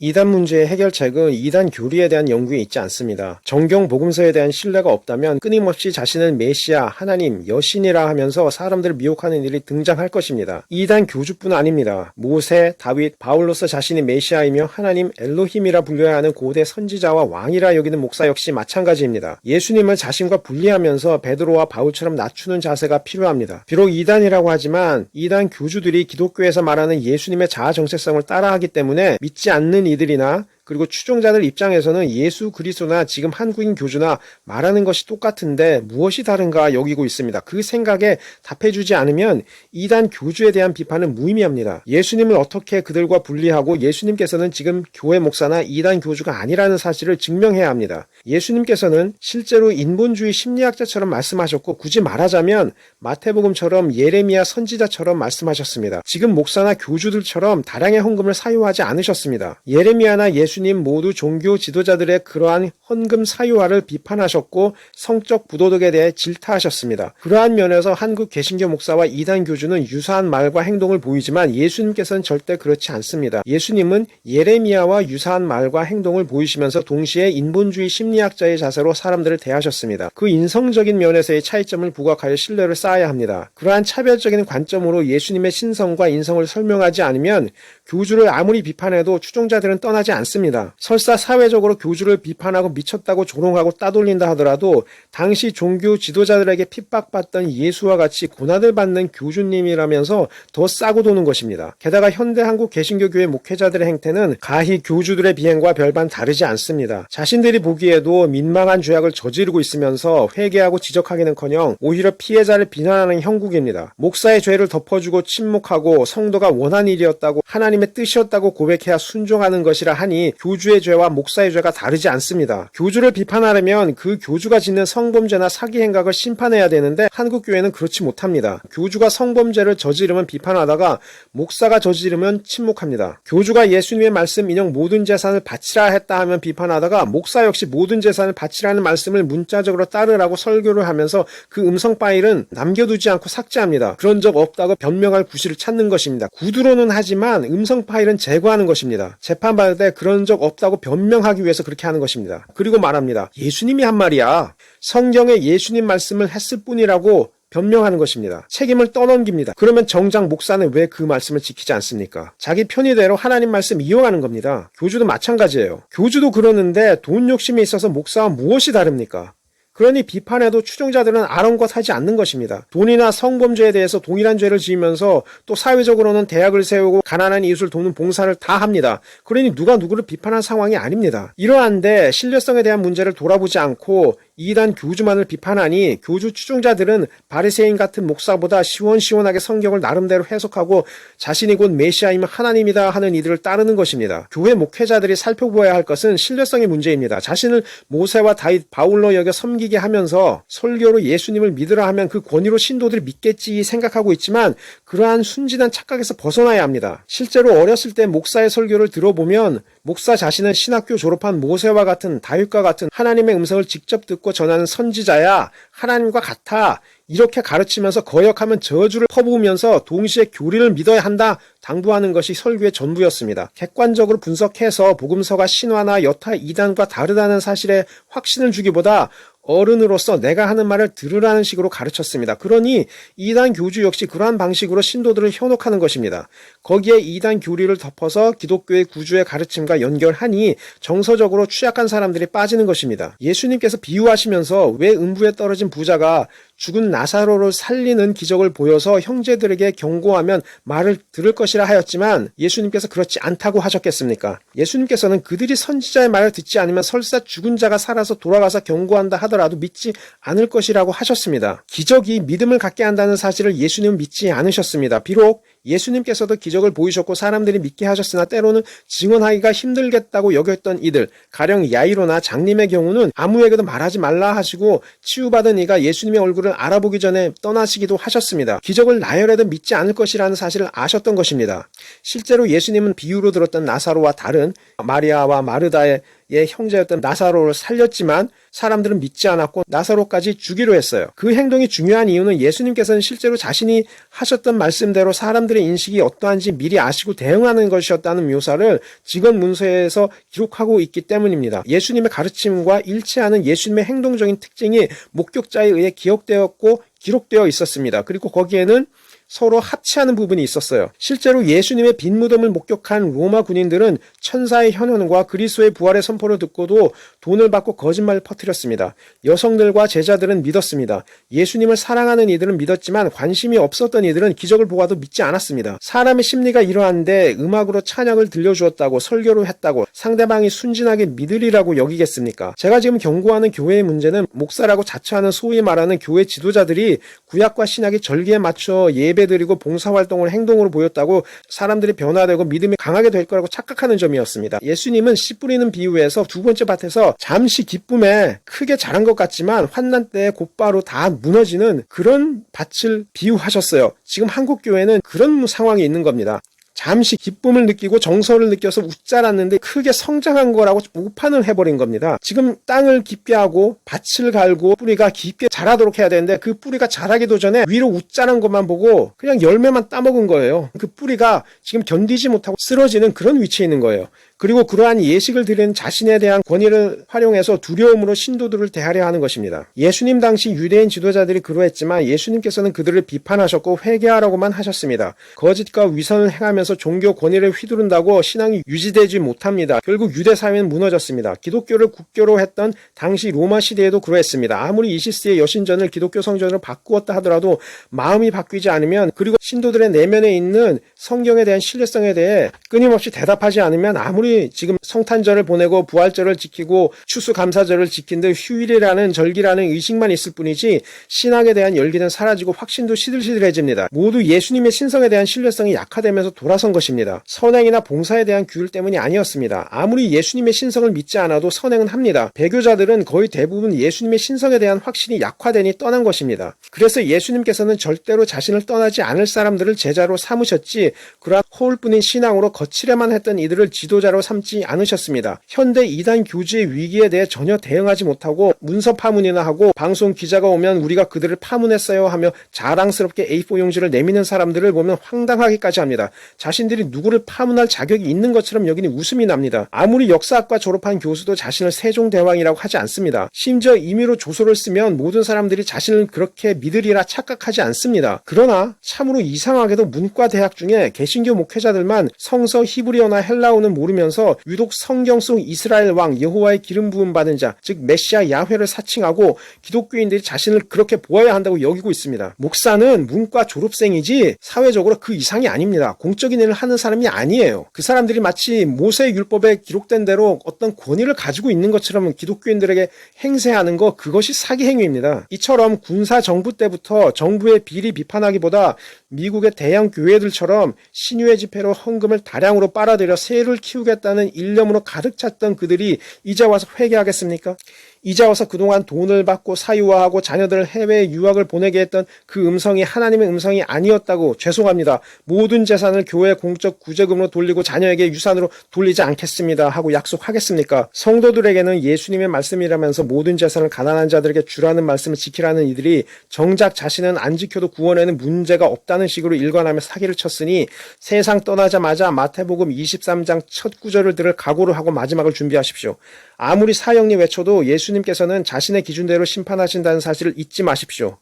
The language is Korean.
이단 문제의 해결책은 이단 교리에 대한 연구에 있지 않습니다. 정경 복음서에 대한 신뢰가 없다면 끊임없이 자신을 메시아, 하나님, 여신이라 하면서 사람들을 미혹하는 일이 등장할 것입니다. 이단 교주뿐 아닙니다. 모세, 다윗, 바울로서 자신이 메시아이며 하나님 엘로힘이라 불려야 하는 고대 선지자와 왕이라 여기는 목사 역시 마찬가지입니다. 예수님을 자신과 분리하면서 베드로와 바울처럼 낮추는 자세가 필요합니다. 비록 이단이라고 하지만 이단 교주들이 기독교에서 말하는 예수님의 자아 정체성을 따라하기 때문에 믿지 않는 이들이나 그리고 추종자들 입장에서는 예수 그리스도나 지금 한국인 교주나 말하는 것이 똑같은데 무엇이 다른가 여기고 있습니다. 그 생각에 답해주지 않으면 이단 교주에 대한 비판은 무의미합니다. 예수님을 어떻게 그들과 분리하고 예수님께서는 지금 교회 목사나 이단 교주가 아니라는 사실을 증명해야 합니다. 예수님께서는 실제로 인본주의 심리학자처럼 말씀하셨고 굳이 말하자면 마태복음처럼 예레미야 선지자처럼 말씀하셨습니다. 지금 목사나 교주들처럼 다량의 헌금을 사유하지 않으셨습니다. 예레미야나 예수님 모두 종교 지도자들의 그러한 헌금 사유화를 비판하셨고 성적 부도덕에 대해 질타하셨습니다. 그러한 면에서 한국 개신교 목사와 이단 교주는 유사한 말과 행동을 보이지만 예수님께서는 절대 그렇지 않습니다. 예수님은 예레미야와 유사한 말과 행동을 보이시면서 동시에 인본주의 심리학자의 자세로 사람들을 대하셨습니다. 그 인성적인 면에서의 차이점을 부각하여 신뢰를 쌓아야 합니다. 그러한 차별적인 관점으로 예수님의 신성과 인성을 설명하지 않으면 교주를 아무리 비판해도 추종자들은 떠나지 않습니다. 설사 사회적으로 교주를 비판하고 미쳤다고 조롱하고 따돌린다 하더라도 당시 종교 지도자들에게 핍박받던 예수와 같이 고난을 받는 교주님이라면서 더 싸고 도는 것입니다. 게다가 현대 한국 개신교교회 목회자들의 행태는 가히 교주들의 비행과 별반 다르지 않습니다. 자신들이 보기에도 민망한 죄악을 저지르고 있으면서 회개하고 지적하기는커녕 오히려 피해자를 비난하는 형국입니다. 목사의 죄를 덮어주고 침묵하고 성도가 원한 일이었다고 하나님의 뜻이었다고 고백해야 순종하는 것이라 하니 교주의 죄와 목사의 죄가 다르지 않습니다. 교주를 비판하려면 그 교주가 짓는 성범죄나 사기 행각을 심판해야 되는데 한국 교회는 그렇지 못합니다. 교주가 성범죄를 저지르면 비판하다가 목사가 저지르면 침묵합니다. 교주가 예수님의 말씀 인용 모든 재산을 바치라 했다 하면 비판하다가 목사 역시 모든 재산을 바치라는 말씀을 문자적으로 따르라고 설교를 하면서 그 음성 파일은 남겨두지 않고 삭제합니다. 그런 적 없다고 변명할 구실을 찾는 것입니다. 구두로는 하지만 음성 파일은 제거하는 것입니다. 재판받을 때 그런 적 없다고 변명하기 위해서 그렇게 하는 것입니다. 그리고 말합니다. 예수님이 한 말이야. 성경에 예수님 말씀을 했을 뿐이라고 변명하는 것입니다. 책임을 떠넘깁니다. 그러면 정작 목사는 왜 그 말씀을 지키지 않습니까? 자기 편의대로 하나님 말씀 이용하는 겁니다. 교주도 마찬가지예요. 교주도 그러는데 돈 욕심에 있어서 목사와 무엇이 다릅니까? 그러니 비판해도 추종자들은 아랑곳하지 않는 것입니다. 돈이나 성범죄에 대해서 동일한 죄를 지으면서 또 사회적으로는 대학을 세우고 가난한 이웃을 돕는 봉사를 다 합니다. 그러니 누가 누구를 비판할 상황이 아닙니다. 이러한데 신뢰성에 대한 문제를 돌아보지 않고 이단 교주만을 비판하니 교주 추종자들은 바리새인 같은 목사보다 시원시원하게 성경을 나름대로 해석하고 자신이 곧 메시아이면 하나님이다 하는 이들을 따르는 것입니다. 교회 목회자들이 살펴보아야 할 것은 신뢰성의 문제입니다. 자신을 모세와 다윗, 바울로 여겨 섬기게 하면서 설교로 예수님을 믿으라 하면 그 권위로 신도들이 믿겠지 생각하고 있지만 그러한 순진한 착각에서 벗어나야 합니다. 실제로 어렸을 때 목사의 설교를 들어보면 목사 자신은 신학교 졸업한 모세와 같은 다윗과 같은 하나님의 음성을 직접 듣고 전하는 선지자야, 하나님과 같아, 이렇게 가르치면서 거역하면 저주를 퍼부으면서 동시에 교리를 믿어야 한다 당부하는 것이 설교의 전부였습니다. 객관적으로 분석해서 복음서가 신화나 여타 이단과 다르다는 사실에 확신을 주기보다 어른으로서 내가 하는 말을 들으라는 식으로 가르쳤습니다. 그러니 이단 교주 역시 그러한 방식으로 신도들을 현혹하는 것입니다. 거기에 이단 교리를 덮어서 기독교의 구주의 가르침과 연결하니 정서적으로 취약한 사람들이 빠지는 것입니다. 예수님께서 비유하시면서 왜 음부에 떨어진 부자가 죽은 나사로를 살리는 기적을 보여서 형제들에게 경고하면 말을 들을 것이라 하였지만 예수님께서 그렇지 않다고 하셨겠습니까? 예수님께서는 그들이 선지자의 말을 듣지 않으면 설사 죽은 자가 살아서 돌아가서 경고한다 하더라도 믿지 않을 것이라고 하셨습니다. 기적이 믿음을 갖게 한다는 사실을 예수님은 믿지 않으셨습니다. 비록 예수님께서도 기적을 보이셨고 사람들이 믿게 하셨으나 때로는 증언하기가 힘들겠다고 여겼던 이들, 가령 야이로나 장님의 경우는 아무에게도 말하지 말라 하시고 치유받은 이가 예수님의 얼굴을 알아보기 전에 떠나시기도 하셨습니다. 기적을 나열해도 믿지 않을 것이라는 사실을 아셨던 것입니다. 실제로 예수님은 비유로 들었던 나사로와 다른 마리아와 마르다의 형제였던 나사로를 살렸지만 사람들은 믿지 않았고 나사로까지 죽이려 했어요. 그 행동이 중요한 이유는 예수님께서는 실제로 자신이 하셨던 말씀대로 사람들의 인식이 어떠한지 미리 아시고 대응하는 것이었다는 묘사를 직원 문서에서 기록하고 있기 때문입니다. 예수님의 가르침과 일치하는 예수님의 행동적인 특징이 목격자에 의해 기억되었고 기록되어 있었습니다. 그리고 거기에는 서로 합치하는 부분이 있었어요. 실제로 예수님의 빈 무덤을 목격한 로마 군인들은 천사의 현현과 그리스도의 부활의 선포를 듣고도 돈을 받고 거짓말을 퍼뜨렸습니다. 여성들과 제자들은 믿었습니다. 예수님을 사랑하는 이들은 믿었지만 관심이 없었던 이들은 기적을 보아도 믿지 않았습니다. 사람의 심리가 이러한데 음악으로 찬양을 들려주었다고 설교를 했다고 상대방이 순진하게 믿으리라고 여기겠습니까? 제가 지금 경고하는 교회의 문제는 목사라고 자처하는 소위 말하는 교회 지도자들이 구약과 신약의 절기에 맞춰 예배드리고 봉사활동을 행동으로 보였다고 사람들이 변화되고 믿음이 강하게 될 거라고 착각하는 점이었습니다. 예수님은 씨 뿌리는 비유에서 두 번째 밭에서 잠시 기쁨에 크게 자란 것 같지만 환난 때에 곧바로 다 무너지는 그런 밭을 비유하셨어요. 지금 한국 교회는 그런 상황이 있는 겁니다. 잠시 기쁨을 느끼고 정서를 느껴서 웃자랐는데 크게 성장한 거라고 오판을 해버린 겁니다. 지금 땅을 깊게 하고 밭을 갈고 뿌리가 깊게 자라도록 해야 되는데 그 뿌리가 자라기도 전에 위로 웃자란 것만 보고 그냥 열매만 따먹은 거예요. 그 뿌리가 지금 견디지 못하고 쓰러지는 그런 위치에 있는 거예요. 그리고 그러한 예식을 드리는 자신에 대한 권위를 활용해서 두려움으로 신도들을 대하려 하는 것입니다. 예수님 당시 유대인 지도자들이 그러했지만 예수님께서는 그들을 비판하셨고 회개하라고만 하셨습니다. 거짓과 위선을 행하면서 종교 권위를 휘두른다고 신앙이 유지되지 못합니다. 결국 유대 사회는 무너졌습니다. 기독교를 국교로 했던 당시 로마 시대에도 그러했습니다. 아무리 이시스의 여신전을 기독교 성전으로 바꾸었다 하더라도 마음이 바뀌지 않으면 그리고 신도들의 내면에 있는 성경에 대한 신뢰성에 대해 끊임없이 대답하지 않으면 아무리 지금 성탄절을 보내고 부활절을 지키고 추수감사절을 지킨 듯 휴일이라는 절기라는 의식만 있을 뿐이지 신학에 대한 열기는 사라지고 확신도 시들시들해집니다. 모두 예수님의 신성에 대한 신뢰성이 약화되면서 돌아선 것입니다. 선행이나 봉사에 대한 규율 때문이 아니었습니다. 아무리 예수님의 신성을 믿지 않아도 선행은 합니다. 배교자들은 거의 대부분 예수님의 신성에 대한 확신이 약화되니 떠난 것입니다. 그래서 예수님께서는 절대로 자신을 떠나지 않을 사람들을 제자로 삼으셨지 그러한 허울뿐인 신앙으로 거칠에만 했던 이들을 지도자로 삼지 않으셨습니다. 현대 이단 교주의 위기에 대해 전혀 대응하지 못하고 문서 파문이나 하고 방송 기자가 오면 우리가 그들을 파문했어요 하며 자랑스럽게 A4 용지를 내미는 사람들을 보면 황당하기까지 합니다. 자신들이 누구를 파문할 자격이 있는 것처럼 여기니 웃음이 납니다. 아무리 역사학과 졸업한 교수도 자신을 세종대왕이라고 하지 않습니다. 심지어 임의로 조소를 쓰면 모든 사람들이 자신을 그렇게 믿으리라 착각하지 않습니다. 그러나 참으로 이상하게도 문과 대학 중에 개신교 목회자들만 성서 히브리어나 헬라어는 모르면서 유독 성경 속 이스라엘 왕 여호와의 기름 부음 받은 자, 즉 메시아 야훼를 사칭하고 기독교인들이 자신을 그렇게 보아야 한다고 여기고 있습니다. 목사는 문과 졸업생이지 사회적으로 그 이상이 아닙니다. 공적인 일을 하는 사람이 아니에요. 그 사람들이 마치 모세 율법에 기록된 대로 어떤 권위를 가지고 있는 것처럼 기독교인들에게 행세하는 거 그것이 사기 행위입니다. 이처럼 군사 정부 때부터 정부의 비리 비판하기보다 미국의 대형 교회들처럼 신유의 집회로 헌금을 다량으로 빨아들여 세를 키우겠다는 일념으로 가득 찼던 그들이 이제 와서 회개하겠습니까? 이제 와서 그동안 돈을 받고 사유화하고 자녀들을 해외에 유학을 보내게 했던 그 음성이 하나님의 음성이 아니었다고 죄송합니다. 모든 재산을 교회 공적 구제금으로 돌리고 자녀에게 유산으로 돌리지 않겠습니다 하고 약속하겠습니까? 성도들에게는 예수님의 말씀이라면서 모든 재산을 가난한 자들에게 주라는 말씀을 지키라는 이들이 정작 자신은 안 지켜도 구원에는 문제가 없다는 식으로 일관하며 사기를 쳤으니 세상 떠나자마자 마태복음 23장 첫 구절을 들을 각오를 하고 마지막을 준비하십시오. 아무리 사형리 외쳐도 예수님께서는 자신의 기준대로 심판하신다는 사실을 잊지 마십시오.